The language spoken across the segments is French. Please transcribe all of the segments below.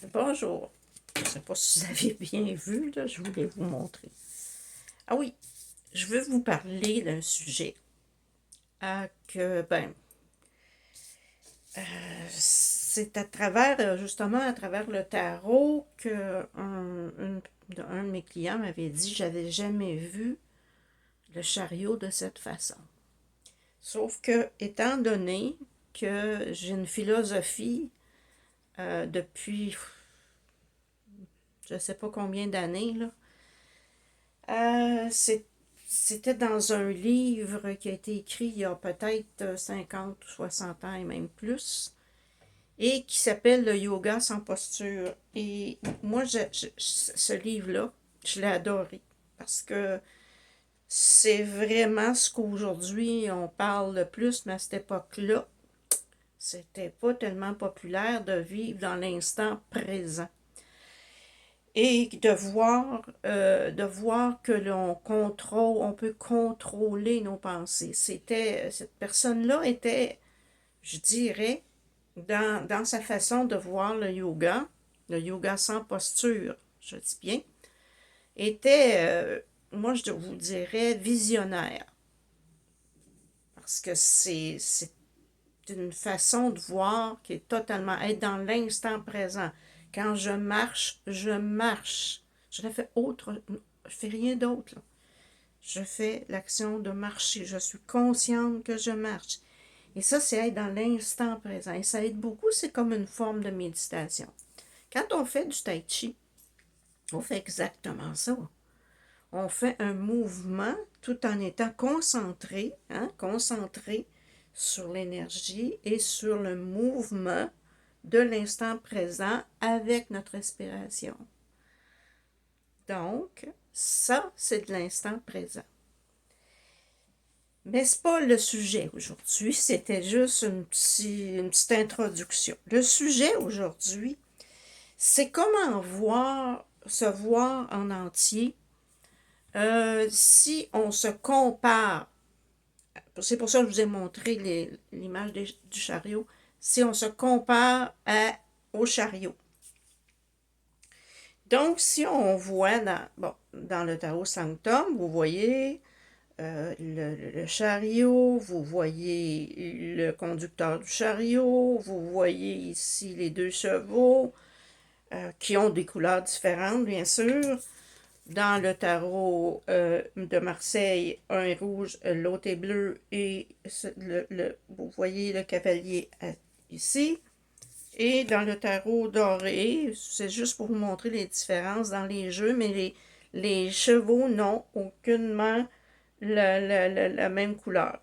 Bonjour. Je ne sais pas si vous avez bien vu, là, je voulais vous montrer. Ah oui, je veux vous parler d'un sujet c'est à travers, justement, à travers le tarot que un de mes clients m'avait dit, j'avais jamais vu le chariot de cette façon. Sauf que, étant donné que j'ai une philosophie depuis je ne sais pas combien d'années, là, c'était dans un livre qui a été écrit il y a peut-être 50 ou 60 ans et même plus, et qui s'appelle Le yoga sans posture. Et moi, ce livre-là, je l'ai adoré parce que c'est vraiment ce qu'aujourd'hui on parle le plus, mais à cette époque-là, c'était pas tellement populaire de vivre dans l'instant présent et de voir que l'on contrôle, on peut contrôler nos pensées. Cette personne-là était, je dirais, dans sa façon de voir le yoga sans posture, je dis bien, était, moi je vous dirais, visionnaire. Parce que c'est une façon de voir qui est totalement être dans l'instant présent. Quand je marche, je marche. Je ne fais autre, je fais rien d'autre. Là. Je fais l'action de marcher. Je suis consciente que je marche. Et ça, c'est être dans l'instant présent. Et ça aide beaucoup, c'est comme une forme de méditation. Quand on fait du tai chi, on fait exactement ça. On fait un mouvement tout en étant concentré, concentré sur l'énergie et sur le mouvement de l'instant présent avec notre respiration. Donc, ça, c'est de l'instant présent. Mais ce n'est pas le sujet aujourd'hui, c'était juste une petite introduction. Le sujet aujourd'hui, c'est comment se voir en entier si on se compare. C'est pour ça que je vous ai montré l'image du chariot. Si on se compare au chariot. Donc, si on voit dans le Tarot Sanctum, vous voyez le chariot, vous voyez le conducteur du chariot, vous voyez ici les deux chevaux qui ont des couleurs différentes, bien sûr. Dans le tarot de Marseille, un est rouge, l'autre est bleu et vous voyez le cavalier ici. Et dans le tarot doré, c'est juste pour vous montrer les différences dans les jeux, mais les chevaux n'ont aucunement la même couleur.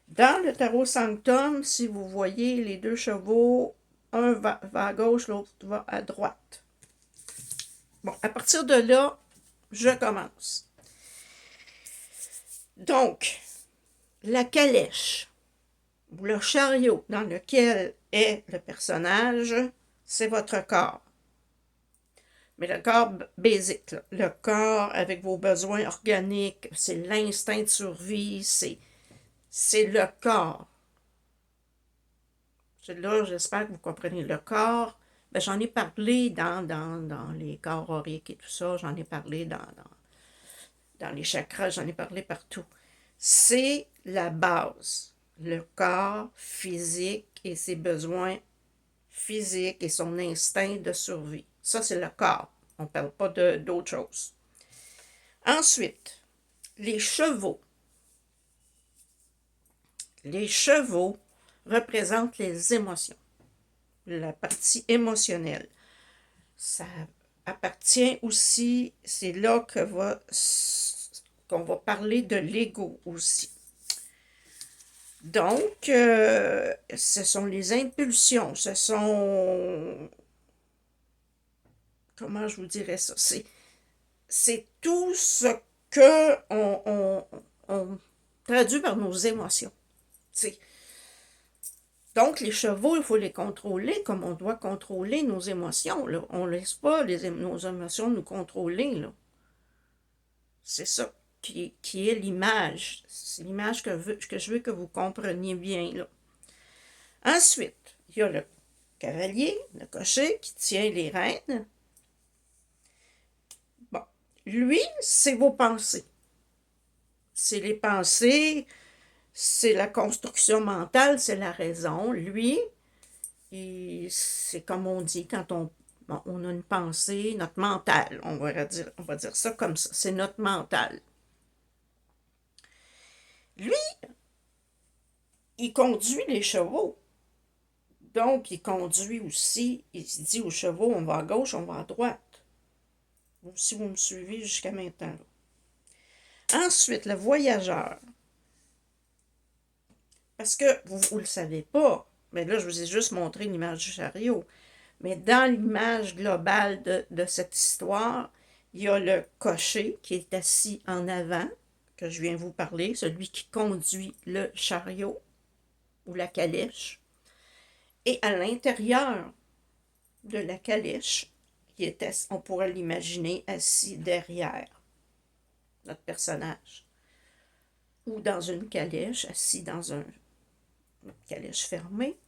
Dans le tarot Sanctum, si vous voyez les deux chevaux, un va à gauche, l'autre va à droite. Bon, à partir de là, je commence. Donc, la calèche, ou le chariot dans lequel est le personnage, c'est votre corps. Mais le corps basique, là, le corps avec vos besoins organiques, c'est l'instinct de survie, c'est le corps. Là, j'espère que vous comprenez le corps. Ben, j'en ai parlé dans les corps auriques et tout ça, j'en ai parlé dans les chakras, j'en ai parlé partout. C'est la base, le corps physique et ses besoins physiques et son instinct de survie. Ça, c'est le corps. On ne parle pas d'autre chose. Ensuite, les chevaux. Les chevaux représentent les émotions, la partie émotionnelle. Ça appartient aussi, c'est là qu'on va parler de l'ego aussi. Donc, ce sont les impulsions, ce sont... Comment je vous dirais ça? C'est tout ce que on traduit par nos émotions. T'sais. Donc, les chevaux, il faut les contrôler comme on doit contrôler nos émotions. Là. On ne laisse pas nos émotions nous contrôler. Là. C'est ça qui est l'image. C'est l'image que je veux que vous compreniez bien. Là. Ensuite, il y a le cavalier, le cocher qui tient les rênes. Bon, lui, c'est vos pensées. C'est les pensées, c'est la construction mentale, c'est la raison. Lui, c'est comme on dit quand on a une pensée, notre mental, on va dire ça comme ça, c'est notre mental. Lui, il conduit les chevaux. Donc, il conduit aussi, il dit aux chevaux, on va à gauche, on va à droite. Si vous me suivez jusqu'à maintenant. Ensuite, le voyageur. Parce que vous ne le savez pas, mais là, je vous ai juste montré l'image du chariot. Mais dans l'image globale de cette histoire, il y a le cocher qui est assis en avant, que je viens vous parler, celui qui conduit le chariot ou la calèche. Et à l'intérieur de la calèche, on pourrait l'imaginer assis derrière notre personnage. Ou dans une calèche, assis dans une calèche fermée.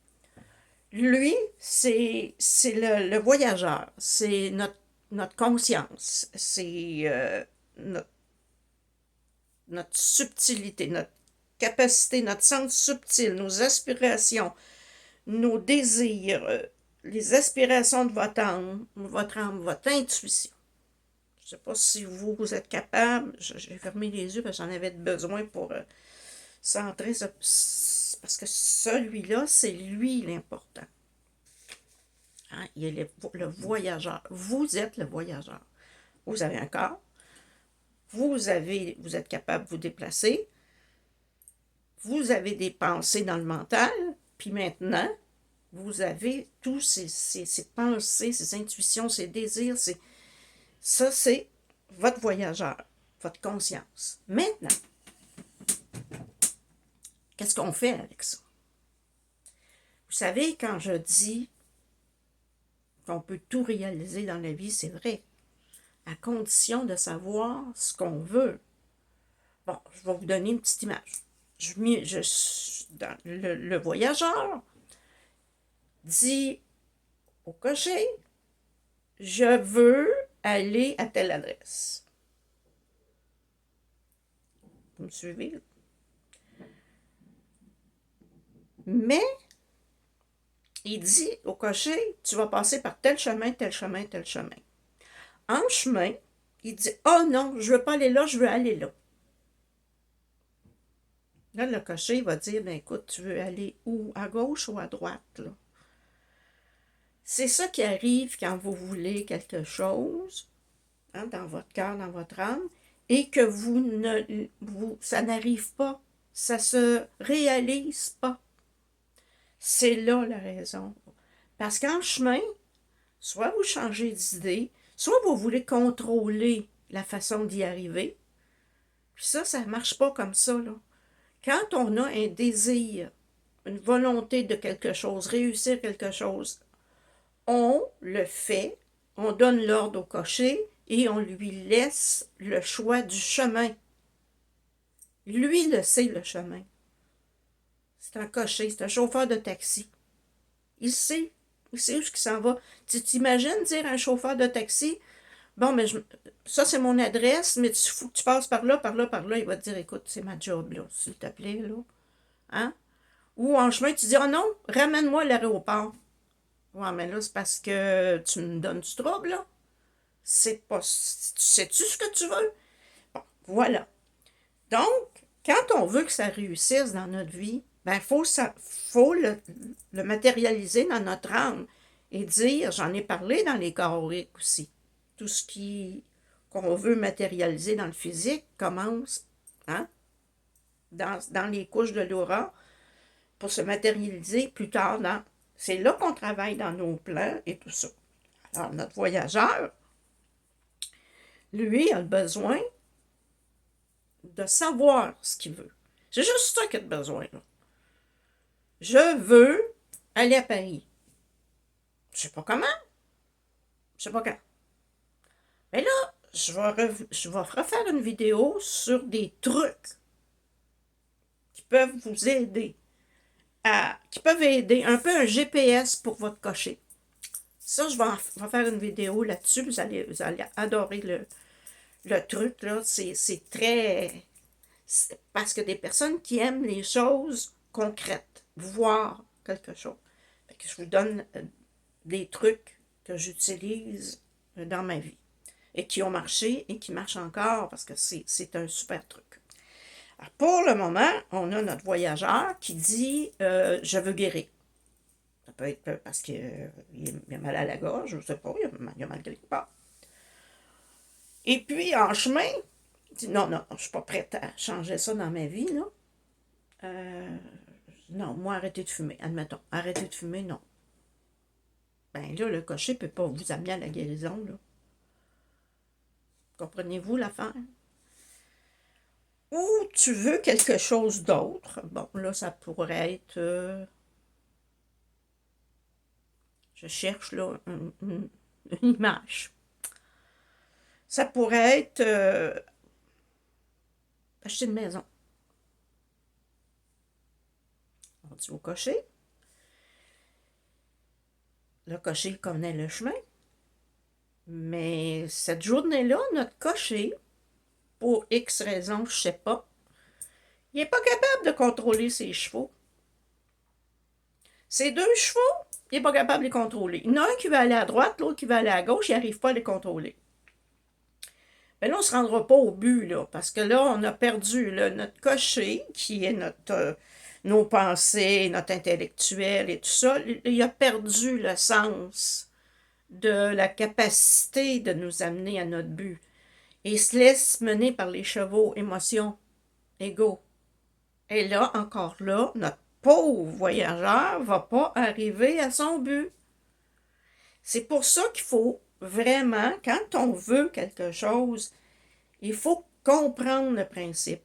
Lui, c'est le voyageur, c'est notre conscience, c'est notre subtilité, notre capacité, notre sens subtil, nos aspirations, nos désirs, les aspirations de votre âme, votre intuition. Je ne sais pas si vous êtes capable, j'ai fermé les yeux parce que j'en avais besoin pour centrer, parce que celui-là, c'est lui l'important. Hein? Il est le voyageur. Vous êtes le voyageur. Vous avez un corps, vous êtes capable de vous déplacer, vous avez des pensées dans le mental, puis maintenant, vous avez tous ces pensées, ces intuitions, ces désirs, ça c'est votre voyageur, votre conscience. Maintenant, qu'est-ce qu'on fait avec ça? Vous savez, quand je dis qu'on peut tout réaliser dans la vie, c'est vrai, à condition de savoir ce qu'on veut. Bon, je vais vous donner une petite image. Dans le voyageur dit au cocher, je veux aller à telle adresse. Vous me suivez? Mais, il dit au cocher, tu vas passer par tel chemin, tel chemin, tel chemin. En chemin, il dit, oh non, je ne veux pas aller là, je veux aller là. Là, le cocher va dire, ben écoute, tu veux aller où? À gauche ou à droite, là? C'est ça qui arrive quand vous voulez quelque chose, hein, dans votre cœur, dans votre âme, et que ça n'arrive pas, ça se réalise pas. C'est là la raison. Parce qu'en chemin, soit vous changez d'idée, soit vous voulez contrôler la façon d'y arriver. Puis ça ne marche pas comme ça, là. Quand on a un désir, une volonté de quelque chose, réussir quelque chose, on le fait, on donne l'ordre au cocher et on lui laisse le choix du chemin. Lui le sait, le chemin. C'est un cocher, c'est un chauffeur de taxi. Il sait où il s'en va. Tu t'imagines dire à un chauffeur de taxi, bon, mais ça c'est mon adresse, mais il faut que tu passes par là, par là, par là. Il va te dire, écoute, c'est ma job, là, s'il te plaît, là. Hein? Ou en chemin, tu dis, oh non, ramène-moi à l'aéroport. Ouais, mais là, c'est parce que tu me donnes du trouble, là. C'est pas... Sais-tu ce que tu veux? Bon, voilà. Donc, quand on veut que ça réussisse dans notre vie, ben, faut le matérialiser dans notre âme et dire, j'en ai parlé dans les chaoriques aussi, tout ce qu'on veut matérialiser dans le physique commence, hein, dans les couches de l'aura pour se matérialiser plus tard c'est là qu'on travaille dans nos plans et tout ça. Alors, notre voyageur, lui, a besoin de savoir ce qu'il veut. C'est juste ça qu'il a besoin, là. Je veux aller à Paris. Je sais pas comment. Je sais pas quand. Mais là, je vais refaire une vidéo sur des trucs qui peuvent vous aider qui peuvent aider, un peu un GPS pour votre cocher. Ça, je vais faire une vidéo là-dessus. Vous allez adorer le truc, là. C'est très... Parce que des personnes qui aiment les choses concrètes, voir quelque chose. Fait que je vous donne des trucs que j'utilise dans ma vie et qui ont marché et qui marchent encore parce que c'est un super truc. Alors, pour le moment, on a notre voyageur qui dit je veux guérir. Ça peut être parce qu'il a mal à la gorge, je ne sais pas, il a mal quelque part. Et puis, en chemin, il dit non, non, je ne suis pas prête à changer ça dans ma vie, là. Non, moi, arrêtez de fumer, admettons. Arrêtez de fumer, non. Ben là, le cocher ne peut pas vous amener à la guérison, là. Comprenez-vous l'affaire? Ou tu veux quelque chose d'autre. Bon, là, ça pourrait être... je cherche, là, une image. Ça pourrait être... acheter une maison. On dit au cocher. Le cocher connaît le chemin. Mais cette journée-là, notre cocher, pour X raisons, je ne sais pas, il n'est pas capable de contrôler ses chevaux. Ces deux chevaux, il n'est pas capable de les contrôler. Il y en a un qui va aller à droite, l'autre qui va aller à gauche, il n'arrive pas à les contrôler. Mais là, on ne se rendra pas au but, là, parce que là, on a perdu là, notre cocher, qui est nos pensées, notre intellectuel et tout ça. Il a perdu le sens de la capacité de nous amener à notre but. Et il se laisse mener par les chevaux, émotions, ego. Et là, encore là, notre pauvre voyageur ne va pas arriver à son but. C'est pour ça qu'il faut vraiment, quand on veut quelque chose, il faut comprendre le principe.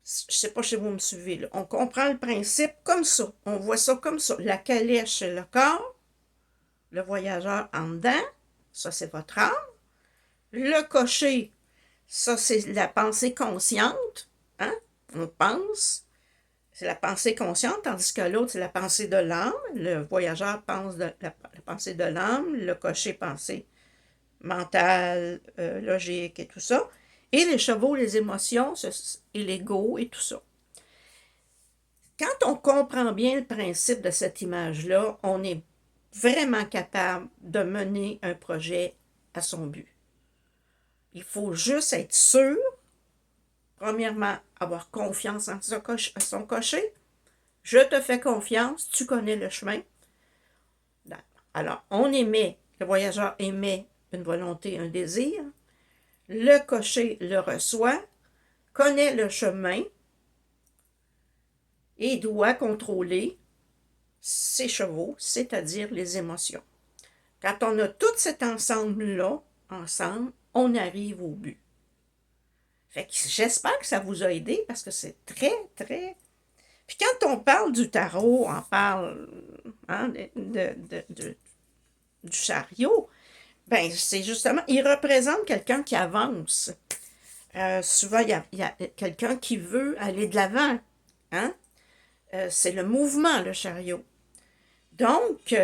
Je ne sais pas si vous me suivez, là. On comprend le principe comme ça. On voit ça comme ça. La calèche, c'est le corps. Le voyageur en dedans, ça, c'est votre âme. Le cocher, ça, c'est la pensée consciente. Hein? On pense. C'est la pensée consciente, tandis que l'autre, c'est la pensée de l'âme. Le voyageur pense la pensée de l'âme. Le cocher, pensée mentale, logique et tout ça. Et les chevaux, les émotions et l'ego et tout ça. Quand on comprend bien le principe de cette image-là, on est vraiment capable de mener un projet à son but. Il faut juste être sûr, premièrement, avoir confiance en son cocher. Je te fais confiance, tu connais le chemin. Alors, on émet, le voyageur émet une volonté, un désir. Le cocher le reçoit, connaît le chemin et doit contrôler ses chevaux, c'est-à-dire les émotions. Quand on a tout cet ensemble-là, ensemble, on arrive au but. Fait que j'espère que ça vous a aidé parce que c'est très, très... Puis quand on parle du tarot, on parle hein, du chariot, ben c'est justement, il représente quelqu'un qui avance. Souvent, il y a quelqu'un qui veut aller de l'avant. Hein? C'est le mouvement, le chariot. Donc,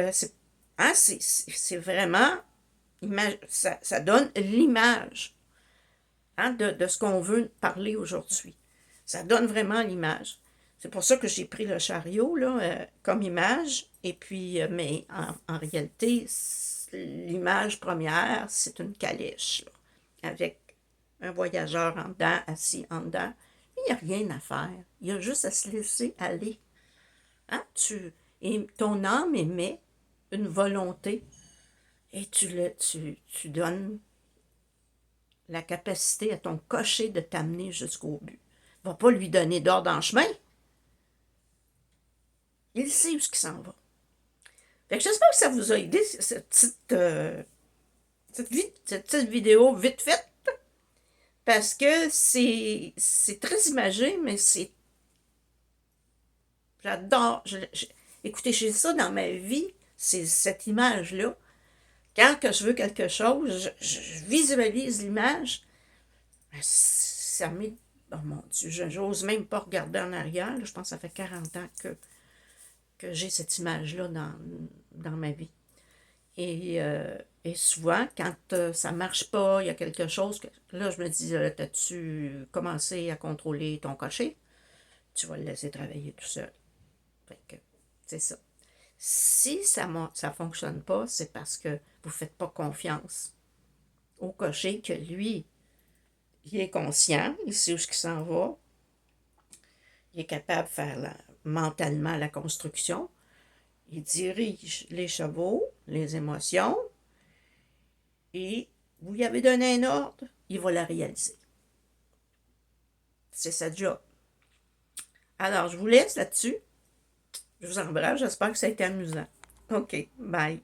c'est vraiment, ça donne l'image hein, de ce qu'on veut parler aujourd'hui. Ça donne vraiment l'image. C'est pour ça que j'ai pris le chariot là, comme image. Et puis, mais en réalité, l'image première, c'est une calèche là, avec un voyageur en dedans, assis en dedans. Il n'y a rien à faire. Il y a juste à se laisser aller. Hein? Et ton âme émet une volonté et tu donnes la capacité à ton cocher de t'amener jusqu'au but. Va pas lui donner d'ordre en chemin. Il sait où ce qui s'en va. Fait que j'espère que ça vous a aidé, cette petite vidéo vite faite, parce que c'est très imagé, mais c'est... J'adore. Écoutez, j'ai ça dans ma vie, c'est cette image-là. Quand que je veux quelque chose, je visualise l'image. Ça met oh mon Dieu, j'ose même pas regarder en arrière. Là, je pense que ça fait 40 ans que j'ai cette image-là dans ma vie. Et souvent, quand ça marche pas, il y a quelque chose, là, je me dis, t'as-tu commencé à contrôler ton cocher? Tu vas le laisser travailler tout seul. Fait que, c'est ça. Si ça fonctionne pas, c'est parce que vous faites pas confiance au cocher, que lui, il est conscient, il sait où il s'en va, il est capable de faire mentalement la construction, il dirige les chevaux, les émotions, et vous lui avez donné un ordre, il va la réaliser. C'est sa job. Alors, je vous laisse là-dessus. Je vous embrasse. J'espère que ça a été amusant. OK. Bye.